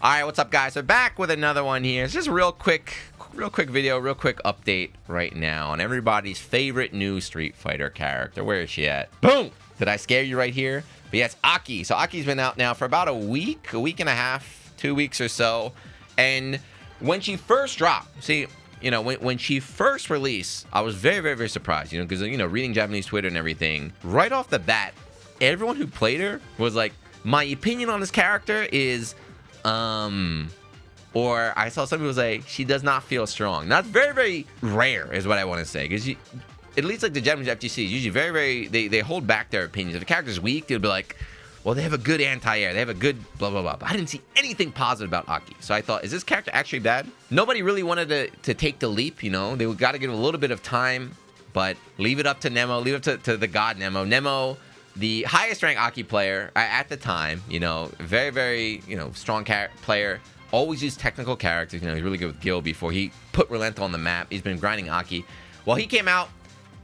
All right, what's up, guys? We're back with another one here. It's just a real quick video, real quick update right now on everybody's favorite new Street Fighter character. Where is she at? Boom! Did I scare you right here? But yeah, it's A.K.I. So A.K.I.'s been out now for about a week and a half, 2 weeks or so. And when she first dropped, see, you know, when she first released, I was very, very, very surprised, you know, because, you know, reading Japanese Twitter and everything, right off the bat, everyone who played her was like, my opinion on this character is, or I saw some people say, she does not feel strong. Now, that's very, very rare is what I want to say, because at least like the Japanese FGC is usually very, very, they hold back their opinions. If a character's weak, they'll be like, well, they have a good anti-air, they have a good blah, blah, blah. But I didn't see anything positive about A.K.I. So I thought, is this character actually bad? Nobody really wanted to take the leap, you know? They got to give it a little bit of time, but leave it up to Nemo, leave it to the god Nemo. Nemo, the highest ranked A.K.I. player at the time, you know, very, very, you know, strong player. Always used technical characters. You know, he's really good with Gil before he put Relento on the map. He's been grinding A.K.I. Well, he came out,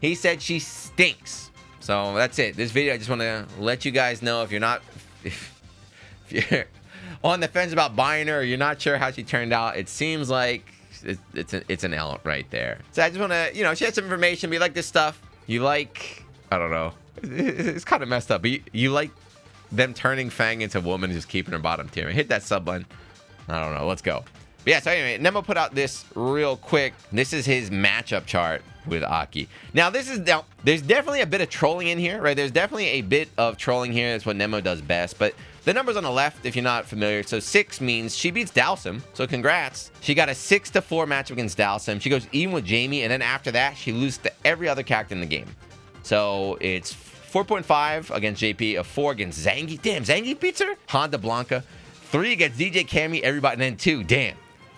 he said she stinks. So that's it. This video, I just want to let you guys know if you're on the fence about buying her or you're not sure how she turned out, it seems like it's an L right there. So I just want to, you know, share some information. You like this stuff. You like, I don't know. It's kind of messed up, but you like them turning Fang into a woman and just keeping her bottom tier. Hit that sub button. I don't know. Let's go. But yeah, so anyway, Nemo put out this real quick. This is his matchup chart with A.K.I. Now, there's definitely a bit of trolling in here, right? There's definitely a bit of trolling here. That's what Nemo does best. But the numbers on the left, if you're not familiar, so 6 means she beats Dhalsim. So congrats. She got a 6-4 matchup against Dhalsim. She goes even with Jamie, and then after that, she loses to every other character in the game. So it's 4.5 against JP, a 4 against Zangief. Damn, Zangief beats her? Honda Blanca. 3 against DJ Cammy, everybody, and then 2. Damn.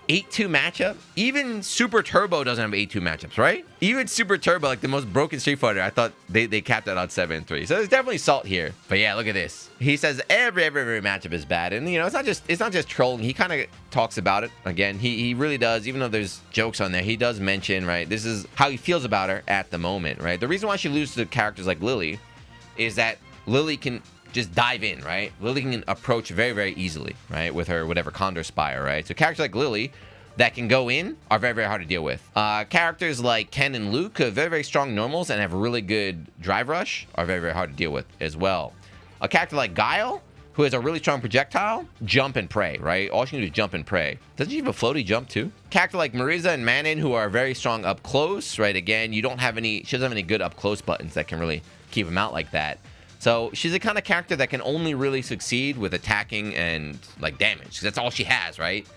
8-2 matchup. Even Super Turbo doesn't have 8-2 matchups, right? Even Super Turbo, like the most broken Street Fighter, I thought they capped that on 7-3. So there's definitely salt here. But yeah, look at this. He says every matchup is bad, and you know it's not just trolling. He kind of talks about it. Again, he really does. Even though there's jokes on there, he does mention, right? This is how he feels about her at the moment, right? The reason why she loses to characters like Lily is that Lily can just dive in, right? Lily can approach very, very easily, right? With her whatever Condor Spire, right? So characters like Lily that can go in are very, very hard to deal with. Characters like Ken and Luke have very, very strong normals and have really good drive rush are very, very hard to deal with as well. A character like Guile, who has a really strong projectile, jump and pray, right? All she can do is jump and pray. Doesn't she have a floaty jump too? Character like Marisa and Manon, who are very strong up close, right? Again, she doesn't have any good up close buttons that can really keep them out like that. So she's the kind of character that can only really succeed with attacking and like damage. That's all she has, right?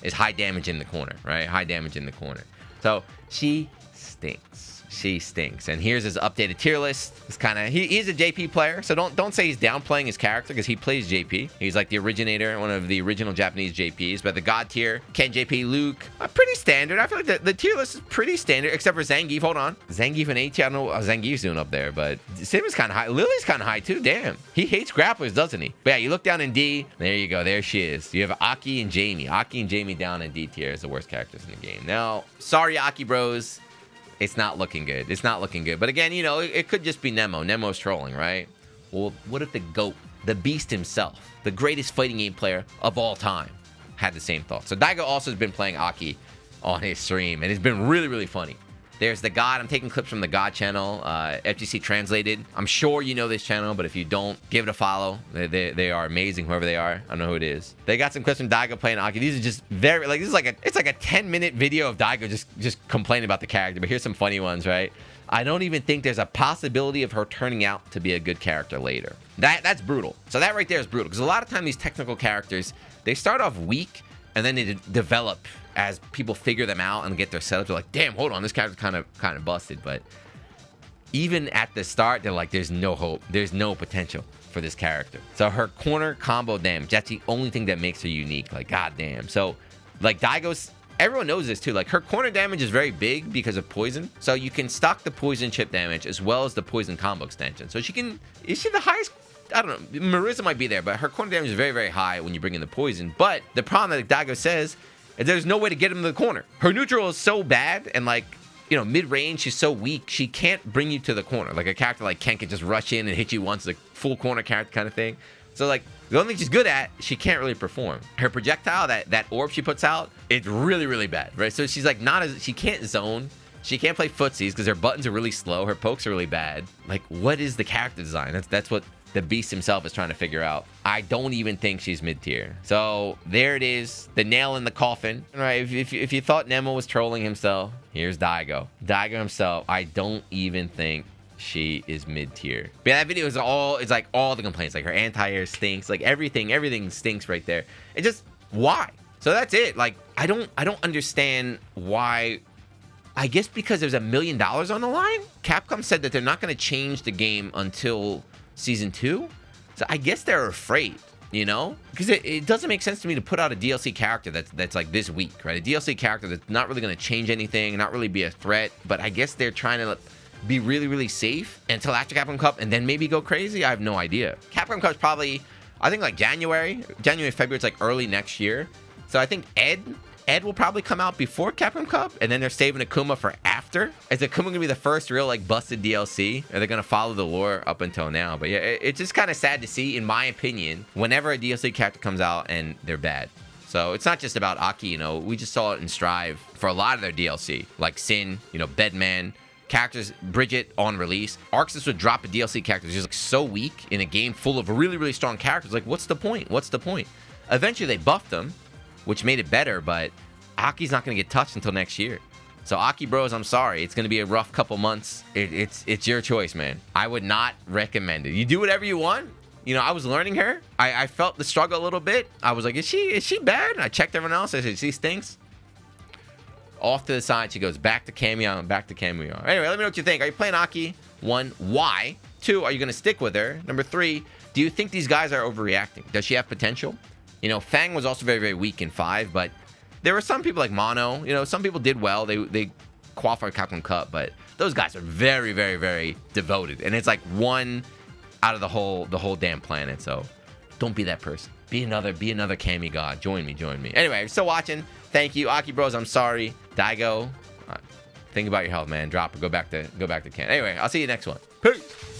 Is high damage in the corner, right? High damage in the corner. So she stinks. She stinks. And here's his updated tier list. It's kind of he's a JP player, so don't say he's downplaying his character because he plays JP. He's like the originator, one of the original Japanese JPs. But the God tier, Ken, JP, Luke, pretty standard. I feel like the tier list is pretty standard, except for Zangief. Hold on, Zangief and AT. I don't know what Zangief's doing up there, but Sim is kind of high. Lily's kind of high too. Damn, he hates grapplers, doesn't he? But yeah, you look down in D. There you go. There she is. You have A.K.I. and Jamie. A.K.I. and Jamie down in D tier is the worst characters in the game. Now, sorry, A.K.I. bros. It's not looking good. It's not looking good. But again, you know, it could just be Nemo. Nemo's trolling, right? Well, what if the GOAT, the beast himself, the greatest fighting game player of all time, had the same thought? So Daigo also has been playing A.K.I. on his stream, and it's been really, really funny. There's the God. I'm taking clips from the God channel, FGC Translated. I'm sure you know this channel, but if you don't, give it a follow. They are amazing, whoever they are. I don't know who it is. They got some clips from Daigo playing A.K.I. These are just very, like, this is like it's like a 10-minute video of Daigo just complaining about the character. But here's some funny ones, right? I don't even think there's a possibility of her turning out to be a good character later. That's brutal. So that right there is brutal, because a lot of time these technical characters, they start off weak, and then they develop as people figure them out and get their setups. They're like, damn, hold on, this character's kind of busted. But even at the start, they're like, there's no hope. There's no potential for this character. So her corner combo damage, that's the only thing that makes her unique. Like, goddamn. So, like, Daigo's, everyone knows this too. Like, her corner damage is very big because of poison. So you can stock the poison chip damage as well as the poison combo extension. So is she the highest? I don't know. Marisa might be there, but her corner damage is very, very high when you bring in the poison. But the problem that Daigo says is there's no way to get him to the corner. Her neutral is so bad, and like, you know, mid-range, she's so weak, she can't bring you to the corner. Like a character like Ken can just rush in and hit you once, like full corner character kind of thing. So like the only thing she's good at, she can't really perform. Her projectile, that orb she puts out, it's really, really bad, right? So she's like she can't zone. She can't play footsies because her buttons are really slow. Her pokes are really bad. Like, what is the character design? That's what the beast himself is trying to figure out. I don't even think she's mid-tier. So there it is, the nail in the coffin. Right? If you thought Nemo was trolling himself, here's Daigo. Daigo himself, I don't even think she is mid-tier. But yeah, that video is it's like all the complaints. Like her anti-air stinks. Like everything stinks right there. It just, why? So that's it. Like, I don't understand why. I guess because there's $1 million on the line. Capcom said that they're not going to change the game until Season 2. So I guess they're afraid, you know? Because it doesn't make sense to me to put out a DLC character that's like this weak, right? A DLC character that's not really going to change anything, not really be a threat. But I guess they're trying to be really, really safe until after Capcom Cup and then maybe go crazy. I have no idea. Capcom Cup's probably, I think like January, February, it's like early next year. So I think Ed will probably come out before Capcom Cup, and then they're saving Akuma for after. Is Akuma gonna be the first real like busted DLC? Are they gonna follow the lore up until now? But yeah, it's just kind of sad to see, in my opinion, whenever a DLC character comes out and they're bad. So it's not just about Aki, you know. We just saw it in Strive for a lot of their DLC, like Sin, you know, Bedman, characters, Bridget on release. Arxis would drop a DLC character that's just like so weak in a game full of really, really strong characters. Like, what's the point? What's the point? Eventually they buffed them, which made it better, but Aki's not going to get touched until next year. So Aki bros, I'm sorry. It's going to be a rough couple months. It's your choice, man. I would not recommend it. You do whatever you want. You know, I was learning her. I felt the struggle a little bit. I was like, is she bad? And I checked everyone else. I said, she stinks. Off to the side, she goes back to Cameo and back to Cameo. Anyway, let me know what you think. Are you playing Aki? 1, why? 2, are you going to stick with her? Number 3, do you think these guys are overreacting? Does she have potential? You know, Fang was also very, very weak in 5, but there were some people like Mono. You know, some people did well. They qualified Capcom Cup, but those guys are very, very, very devoted. And it's like one out of the whole damn planet. So don't be that person. Be another Kami god. Join me. Anyway, if you're still watching, thank you. Aki bros, I'm sorry. Daigo, think about your health, man. Drop or go back to Ken. Anyway, I'll see you next one. Peace.